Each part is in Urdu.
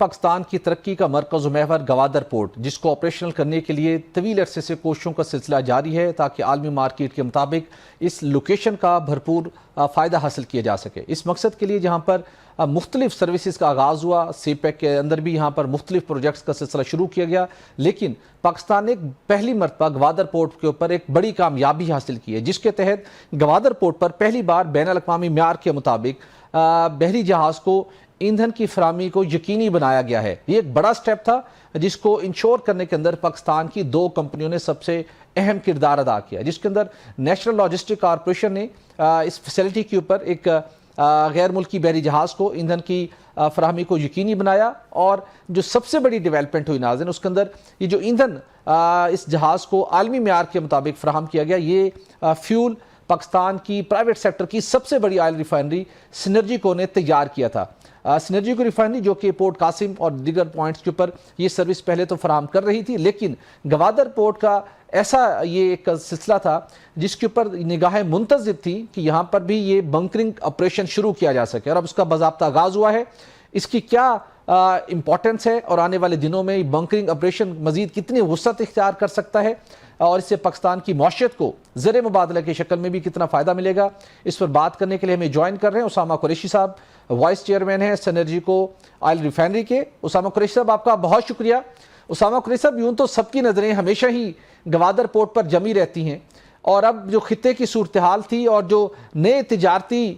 پاکستان کی ترقی کا مرکز و محور گوادر پورٹ، جس کو آپریشنل کرنے کے لیے طویل عرصے سے کوششوں کا سلسلہ جاری ہے تاکہ عالمی مارکیٹ کے مطابق اس لوکیشن کا بھرپور فائدہ حاصل کیا جا سکے۔ اس مقصد کے لیے جہاں پر مختلف سروسز کا آغاز ہوا، سی پیک کے اندر بھی یہاں پر مختلف پروجیکٹس کا سلسلہ شروع کیا گیا، لیکن پاکستان نے پہلی مرتبہ گوادر پورٹ کے اوپر ایک بڑی کامیابی حاصل کی ہے، جس کے تحت گوادر پورٹ پر پہلی بار بین الاقوامی معیار کے مطابق بحری جہاز کو ایندھن کی فراہمی کو یقینی بنایا گیا ہے۔ یہ ایک بڑا سٹیپ تھا جس کو انشور کرنے کے اندر پاکستان کی دو کمپنیوں نے سب سے اہم کردار ادا کیا، جس کے اندر نیشنل لاجسٹک کارپوریشن نے اس فیسلٹی کے اوپر ایک غیر ملکی بحری جہاز کو ایندھن کی فراہمی کو یقینی بنایا، اور جو سب سے بڑی ڈیولپمنٹ ہوئی ناظرین اس کے اندر یہ جو ایندھن اس جہاز کو عالمی معیار کے مطابق فراہم کیا گیا، یہ فیول پاکستان کی پرائیویٹ سیکٹر کی سب سے بڑی آئل ریفائنری سینرجیکو نے تیار کیا تھا۔ سینرجیکو ریفائنری جو کہ پورٹ قاسم اور دیگر پوائنٹس کے اوپر یہ سروس پہلے تو فراہم کر رہی تھی، لیکن گوادر پورٹ کا ایسا یہ ایک سلسلہ تھا جس کے اوپر نگاہیں منتظر تھی کہ یہاں پر بھی یہ بنکرنگ آپریشن شروع کیا جا سکے، اور اب اس کا باضابطہ آغاز ہوا ہے۔ اس کی کیا امپورٹنس ہے اور آنے والے دنوں میں بنکرنگ آپریشن مزید کتنی وسعت اختیار کر سکتا ہے، اور اس سے پاکستان کی معیشت کو زر مبادلہ کی شکل میں بھی کتنا فائدہ ملے گا، اس پر بات کرنے کے لیے ہمیں جوائن کر رہے ہیں اسامہ قریشی صاحب، وائس چیئرمین ہیں سینرجیکو آئل ریفائنری کے۔ اسامہ قریشی صاحب آپ کا بہت شکریہ۔ اسامہ قریشی صاحب، یوں تو سب کی نظریں ہمیشہ ہی گوادر پورٹ پر جمی رہتی ہیں، اور اب جو خطے کی صورتحال تھی اور جو نئے تجارتی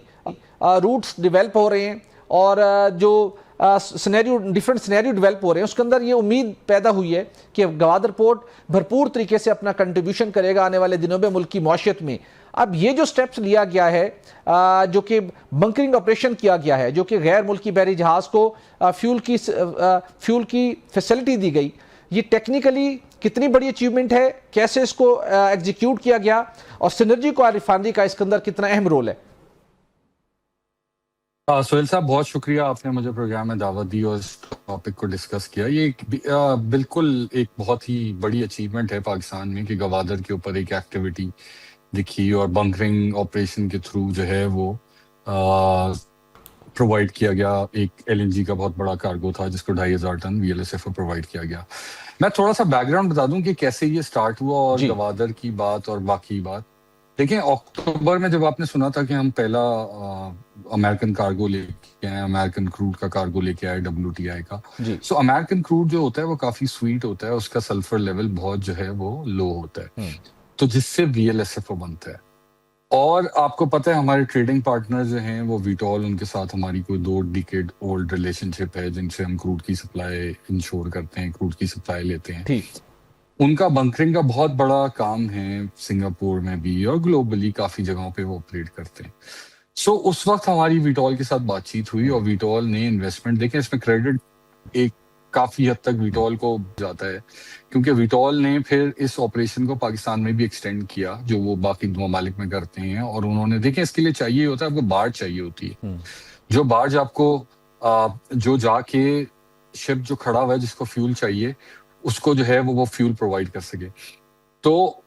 روٹس ڈیولپ ہو رہے ہیں اور جو ڈیفرنٹ سینیریو ڈیولپ ہو رہے ہیں، اس کے اندر یہ امید پیدا ہوئی ہے کہ گوادر پورٹ بھرپور طریقے سے اپنا کنٹریبیوشن کرے گا آنے والے دنوں میں ملک کی معیشت میں۔ اب یہ جو سٹیپس لیا گیا ہے، جو کہ بنکرنگ آپریشن کیا گیا ہے، جو کہ غیر ملکی بحری جہاز کو فیول کی فیسلٹی دی گئی، یہ ٹیکنیکلی کتنی بڑی اچیومنٹ ہے، کیسے اس کو ایگزیکیوٹ کیا گیا، اور سینرجیکو آئل ریفائنری کا اس کے اندر کتنا اہم رول ہے؟ سہیل صاحب، بہت شکریہ، آپ نے مجھے پروگرام میں دعوت دی اور اس ٹاپک کو ڈسکس کیا۔ یہ بالکل ایک بہت ہی بڑی اچیومنٹ ہے پاکستان میں کہ گوادر کے اوپر ایک ایکٹیویٹی دکھی اور بنکرنگ آپریشن کے تھرو جو ہے وہ پرووائڈ کیا گیا۔ ایک ایل این جی کا بہت بڑا کارگو تھا جس کو 2500 ton V L S F provide کیا گیا۔ میں تھوڑا سا بیک گراؤنڈ بتا دوں کہ کیسے یہ سٹارٹ ہوا اور گوادر کی بات اور باقی بات۔ دیکھیں، اکتوبر میں جب آپ نے سنا تھا کہ ہم پہلا امریکن کارگو لے کے آئے، امریکن کروڈ کا کارگو لے کے آئے WTI کا، سو امریکن کروڈ جو ہوتا ہے وہ کافی سویٹ ہوتا ہے، اس کا سلفر لیول بہت جو ہے وہ لو ہوتا ہے، تو جس سے VLSFO بنتا ہے۔ اور آپ کو پتہ ہے ہمارے ٹریڈنگ پارٹنر جو ہیں وہ ویٹول، ان کے ساتھ ہماری کوئی 2 ڈیکیڈ اولڈ ریلیشن شپ ہے، جن سے ہم کروڈ کی سپلائی انشور کرتے ہیں، کروڈ کی سپلائی لیتے ہیں۔ ان کا بنکرنگ کا بہت بڑا کام ہے سنگاپور میں بھی، اور گلوبلی کافی جگہوں پہ وہ آپریٹ کرتے ہیں۔ سو اس وقت ہماری ویٹول کے ساتھ بات چیت ہوئی، اور ویٹول نے انویسٹمنٹ، دیکھیں اس میں کریڈٹ ایک کافی حد تک ویٹول کو جاتا ہے، کیونکہ ویٹول نے پھر اس آپریشن کو پاکستان میں بھی ایکسٹینڈ کیا جو وہ باقی ممالک میں کرتے ہیں، اور انہوں نے، دیکھیں اس کے لیے چاہیے ہوتا ہے، آپ کو بارج چاہیے ہوتی ہے، جو بارج آپ کو جو جا کے شپ جو کھڑا ہوا ہے جس کو فیول چاہیے اس کو جو ہے وہ فیول پرووائڈ کر سکے، تو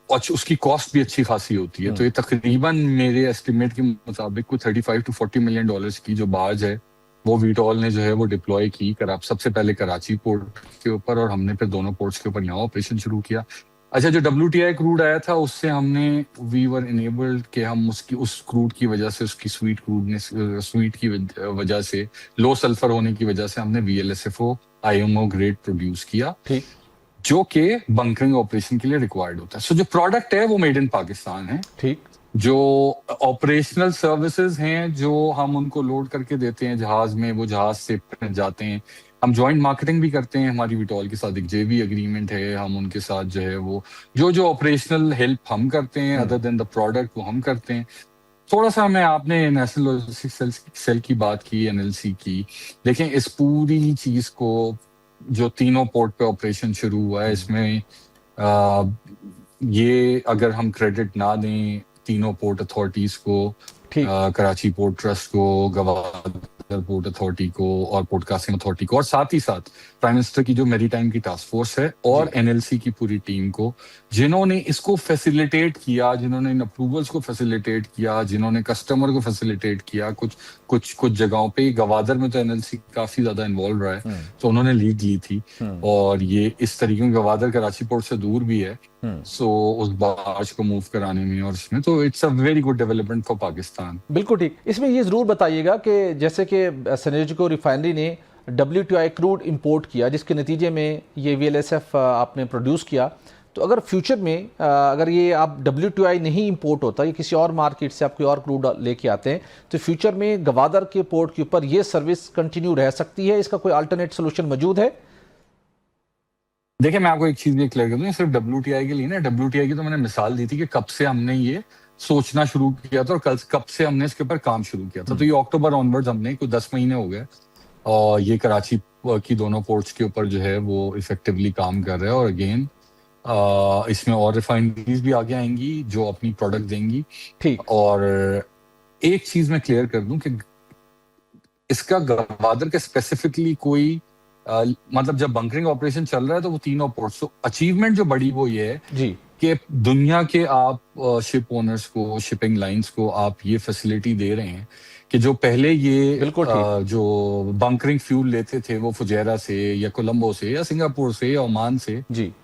اس کی کاسٹ بھی اچھی خاصی ہوتی ہے۔ تو یہ تقریباً میرے ایسٹیمیٹ کے مطابق کوئی 35 to 40 ملین ڈالرز کی جو بارج ہے وہ ویٹول نے جو ہے وہ ڈپلوائے کی، سب سے پہلے کراچی پورٹ کے اوپر، اور ہم نے پھر دونوں پورٹس کے اوپر یہاں آپریشن شروع کیا۔ اچھا، جو WTI کروڈ آیا تھا اس سے ہم نے وی ور انیبلڈ کہ ہم اس کروڈ کی وجہ سے، اس کی سویٹ کی وجہ سے، لو سلفر ہونے کی وجہ سے ہم نے VLSFO IMO گریڈ پروڈیوس کیا، جو کہ بنکرنگ آپریشن کے لیے ریکوائرڈ ہوتا ہے۔ سو جو پروڈکٹ ہے وہ میڈ ان پاکستان ہے، جو آپریشنل سروسز ہیں جو ہم ان کو لوڈ کر کے دیتے ہیں جہاز میں، وہ جہاز سے جاتے ہیں۔ ہم جوائنٹ مارکیٹنگ بھی کرتے ہیں، ہماری ویٹول کے ساتھ ایک JV ایگریمنٹ ہے، ہم ان کے ساتھ جو ہے وہ جو آپریشنل ہیلپ ہم کرتے ہیں ادر دین دا پروڈکٹ وہ ہم کرتے ہیں۔ تھوڑا سا آپ نے نیشنل لاجسٹک سیل کی بات کی، NLC کی، دیکھیں اس پوری چیز کو جو تینوں پورٹ پہ آپریشن شروع ہوا ہے، اس میں یہ اگر ہم کریڈٹ نہ دیں تینوں پورٹ اتھارٹیز کو، کراچی پورٹ ٹرسٹ کو، گوادر پورٹ اتھارٹی کو اور پورٹ قاسم اتھارٹی کو، اور ساتھ ہی ساتھ پرائم منسٹر کی جو میری ٹائم کی ٹاسک فورس ہے اور NLC کی پوری ٹیم کو، جنہوں نے اس کو فیسیلیٹیٹ کیا، جنہوں نے ان اپروولس کو فیسیلیٹیٹ کیا، جنہوں نے کسٹمر کو فیسیلیٹیٹ کیا. کچھ جگہوں پہ گوادر میں تو NLC کافی زیادہ انوالو رہا ہے، تو انہوں نے لیڈ لی تھی. اور یہ اس طریقے میں گوادر کراچی پورٹ سے دور بھی ہے، سو اس بارج کو موو کرانے میں اور اس میں، تو it's a very good development for Pakistan. بالکل ٹھیک. اس میں یہ ضرور بتائیے گا کہ جیسے کہ سنیجکو ریفائنری نے WTI کروڈ امپورٹ کیا، جس کے نتیجے میں یہ VLSF آپ نے پروڈیوس کیا، تو اگر فیوچر میں اگر یہ آپ WTI نہیں امپورٹ ہوتا، یہ کسی اور مارکیٹ سے آپ کوئی اور کروڈ لے کے آتے ہیں، تو فیوچر میں گوادر کے پورٹ کے اوپر یہ سروس کنٹینیو رہ سکتی ہے؟ اس کا کوئی الٹرنیٹ سولوشن موجود ہے؟ دیکھیں میں آپ کو ایک چیز یہ کلیئر کر دوں، صرف WTI کے لیے نا، WTI کی تو میں نے مثال دی تھی کہ کب سے ہم نے یہ سوچنا شروع کیا تھا اور کب سے ہم نے اس کے اوپر کام شروع کیا تھا. تو یہ اکتوبر آنورڈز ہم نے کوئی 10 مہینے ہو گئے، اور یہ کراچی کی دونوں پورٹس کے اوپر جو ہے وہ افیکٹولی کام کر رہے ہیں. اور اگین اس میں اور ریفائنریز بھی آگے آئیں گی جو اپنی پروڈکٹ دیں گی. ٹھیک. اور ایک چیز میں کلیئر کر دوں کہ اس کا گوادر کے اسپیسیفکلی کوئی مطلب جب بنکرنگ آپریشن چل رہا ہے تو وہ تینوں پورٹس، اچیومنٹ جو بڑی وہ یہ ہے کہ دنیا کے آپ شپ اونرز کو، شپنگ لائنز کو آپ یہ فیسلٹی دے رہے ہیں کہ جو پہلے یہ جو بنکرنگ فیول لیتے تھے وہ فجیرہ سے یا کولمبو سے یا سنگاپور سے یا عمان سے،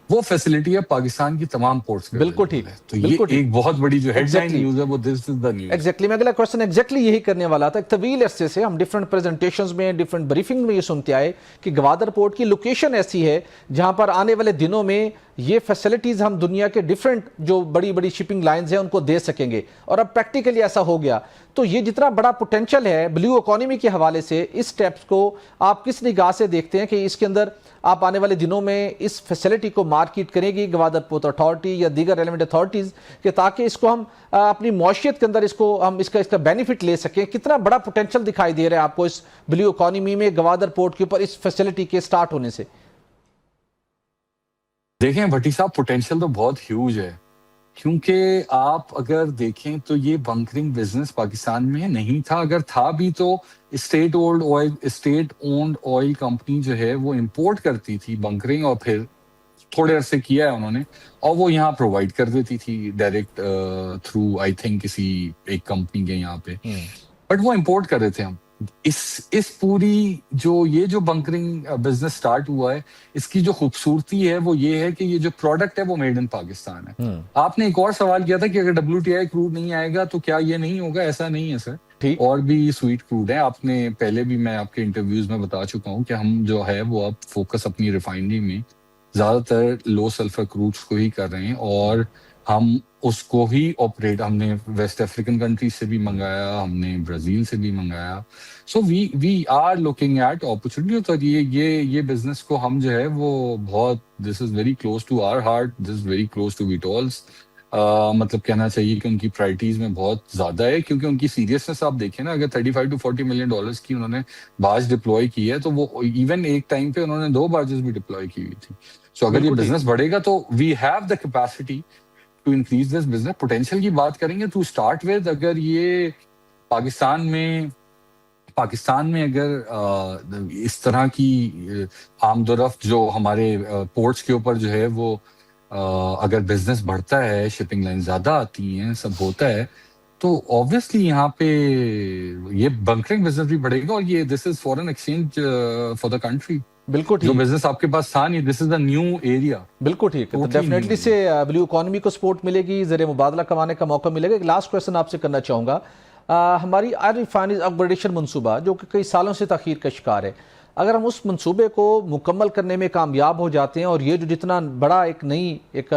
وہ فیسلٹی ہے پاکستان کی تمام پورٹس میں. بالکل ٹھیک. تو یہ ایک بہت بڑی جو ہیڈ لائن نیوز ہے وہ دس از دا نیوز. ایگزیکٹلی. میں اگلا کوشچن ایگزیکٹلی یہی کرنے والا تھا. ایک طویل عرصے سے ہم ڈفرنٹ پریزنٹیشنز میں، ڈفرنٹ بریفنگ میں یہ سنتے آئے کہ گوادر پورٹ کی لوکیشن ایسی ہے جہاں پر آنے والے دنوں میں یہ فیسلٹیز ہم دنیا کے ڈفرنٹ جو بڑی بڑی شپنگ لائنز ہیں ان کو دے سکیں گے، اور اب پریکٹیکلی ایسا ہو گیا. تو یہ جتنا بڑا پوٹینشل ہے بلیو اکانومی کے حوالے سے، اس سٹیپس کو آپ کس نگاہ سے دیکھتے ہیں کہ اس کے اندر آپ آنے والے دنوں میں اس فیسلٹی کو مارکیٹ کرے گی گوادر پورٹ اتھارٹی یا دیگر ریلیونٹ اتھارٹیز، کہ تاکہ اس کو ہم اپنی معیشت کے اندر اس کا بینیفٹ لے سکیں؟ کتنا بڑا پوٹینشل دکھائی دے رہا ہے آپ کو اس بلیو اکانومی میں گوادر پورٹ کے اوپر اس فیسلٹی کے سٹارٹ ہونے سے؟ دیکھیں بھٹی صاحب، پوٹینشل تو بہت ہیوج ہے، کیونکہ آپ اگر دیکھیں تو یہ بنکرنگ بزنس پاکستان میں نہیں تھا. اگر تھا بھی تو اسٹیٹ اونڈ آئل کمپنی جو ہے وہ امپورٹ کرتی تھی بنکرنگ، اور پھر تھوڑے عرصے کیا ہے انہوں نے، اور وہ یہاں پرووائڈ کر دیتی تھی ڈائریکٹ تھرو آئی تھنک کسی ایک کمپنی کے یہاں پہ، بٹ وہ امپورٹ کر رہے تھے. ہم اس پوری جو بنکرنگ بزنس سٹارٹ ہوا ہے، اس کی جو خوبصورتی ہے وہ یہ ہے کہ یہ جو پروڈکٹ ہے وہ میڈ ان پاکستان ہے. آپ نے ایک اور سوال کیا تھا کہ اگر WTI کروڈ نہیں آئے گا تو کیا یہ نہیں ہوگا؟ ایسا نہیں ہے سر، اور بھی سویٹ کروڈ ہے. آپ نے پہلے بھی میں آپ کے انٹرویوز میں بتا چکا ہوں کہ ہم جو ہے وہ اب فوکس اپنی ریفائنری میں زیادہ تر لو سلفر کروڈس کو ہی کر رہے ہیں، اور ہم اس کو ہی آپریٹ، ہم نے ویسٹ افریقن کنٹریز سے بھی منگایا، ہم نے برازیل سے بھی منگایا. So we are looking at opportunity. تو یہ بزنس کو ہم جو ہے وہ بہت، this is very close to our heart, this is very close to vitals. مطلب کہنا چاہیے کہ ان کی پرائرٹیز میں بہت زیادہ ہے، کیونکہ ان کی سیریسنس آپ دیکھیں نا، اگر 35 to 40 ملین ڈالرز کی انہوں نے بارج ڈپلوائے کی ہے، تو وہ ایون ایک ٹائم پہ انہوں نے 2 بارجز بھی ڈپلوائے کی ہوئی تھی. سو اگر یہ بزنس بڑھے گا تو we have the capacity to increase this business. Potential کی بات کریں گے ٹو اسٹارٹ ود، اگر یہ پاکستان میں اگر اس طرح کی آمد و رفت جو ہمارے پورٹس کے اوپر جو ہے وہ اگر بزنس بڑھتا ہے، شپنگ لائن زیادہ آتی ہیں، سب ہوتا ہے، تو obviously یہاں پہ یہ بنکرنگ بزنس بھی بڑھے گا، اور یہ this is foreign exchange for the country. بالکل ٹھیک. جو بزنس آپ کے پاس تھا نہیں، دس از دا نیو ایریا. بالکل ٹھیک ہے. تو ڈیفینیٹلی سے بلیو اکانومی کو سپورٹ ملے گی، زر مبادلہ کمانے کا موقع ملے گا. ایک لاسٹ کویسچن آپ سے کرنا چاہوں گا. ہماری ریفائنریز اپ گریڈیشن منصوبہ جو کہ کئی سالوں سے تاخیر کا شکار ہے، اگر ہم اس منصوبے کو مکمل کرنے میں کامیاب ہو جاتے ہیں، اور یہ جو جتنا بڑا ایک نئی ایک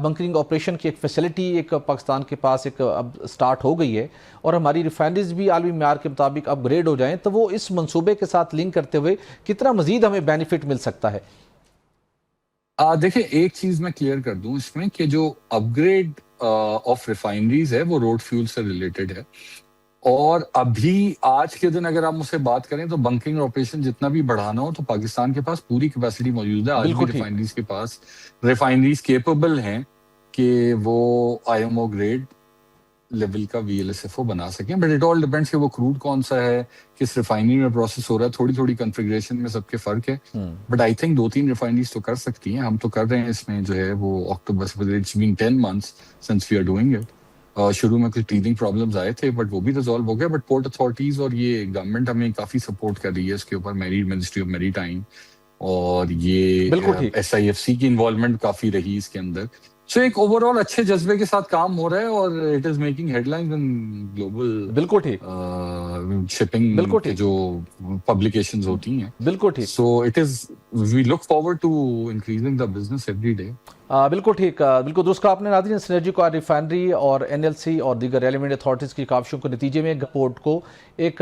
بنکرنگ آپریشن کی ایک فیسلٹی ایک پاکستان کے پاس ایک اب سٹارٹ ہو گئی ہے، اور ہماری ریفائنریز بھی عالمی معیار کے مطابق اپ گریڈ ہو جائیں، تو وہ اس منصوبے کے ساتھ لنک کرتے ہوئے کتنا مزید ہمیں بینیفٹ مل سکتا ہے؟ دیکھیں ایک چیز میں کلیئر کر دوں اس میں، کہ جو اپ گریڈ آف ریفائنریز ہے وہ روڈ فیول سے ریلیٹڈ ہے. اور ابھی آج کے دن اگر آپ مجھ سے بات کریں تو بنکرنگ آپریشن جتنا بھی بڑھانا ہو تو پاکستان کے پاس پوری کیپیسٹی موجود ہے. آج بھی ریفائنریز کے پاس ریفائنریز کیپیبل ہیں کہ وہ IMO گریڈ لیول کا VLSFO بنا سکیں. بٹ اٹ آل ڈیپینڈس کہ وہ کروڈ کون سا ہے, کس ریفائنری میں پروسیس ہو رہا ہے, تھوڑی تھوڑی کنفیگریشن میں سب کے فرق ہے. بٹ آئی تھنک 2-3 ریفائنریز تو کر سکتی ہیں. ہم تو کر رہے ہیں اس میں جو ہے وہ اکتوبر سے, it's been 10 months since we are doing it. شروع میں کچھ ٹیتھنگ پرابلمز آئے تھے بٹ وہ بھی ریزالو ہو گئے. بٹ پورٹ اتھارٹیز اور یہ گورنمنٹ ہمیں کافی سپورٹ کر رہی ہے اس کے اوپر, منسٹری آف میری ٹائم, اور یہ SIFC کی انوالومنٹ کافی رہی اس کے اندر. سو ایک اوور آل اچھے جذبے کے ساتھ کام ہو رہا ہے اور it is making headlines in global بالکل ٹھیک شپنگ کے جو پبلیکیشنز ہوتی ہیں. بالکل ٹھیک. So it is we look forward to increasing the business every day. بالکل ٹھیک, بالکل درست کہا آپ نے. ناظرین, سنرجی کو ریفائنری اور NLC اور دیگر ریلیونٹ اتھارٹیز کی کاوشوں کے نتیجے میں پورٹ کو ایک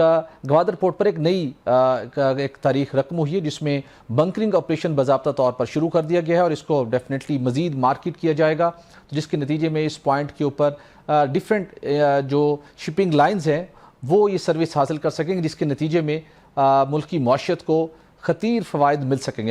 گوادر پورٹ پر ایک نئی ایک تاریخ رقم ہوئی ہے جس میں بنکرنگ آپریشن باضابطہ طور پر شروع کر دیا گیا ہے اور اس کو ڈیفینیٹلی مزید مارکیٹ کیا جائے گا, جس کے نتیجے میں اس پوائنٹ کے اوپر ڈیفرنٹ جو شپنگ لائنز ہیں وہ یہ سروس حاصل کر سکیں گے, جس کے نتیجے میں ملک کی معیشت کو خطیر فوائد مل سکیں گے.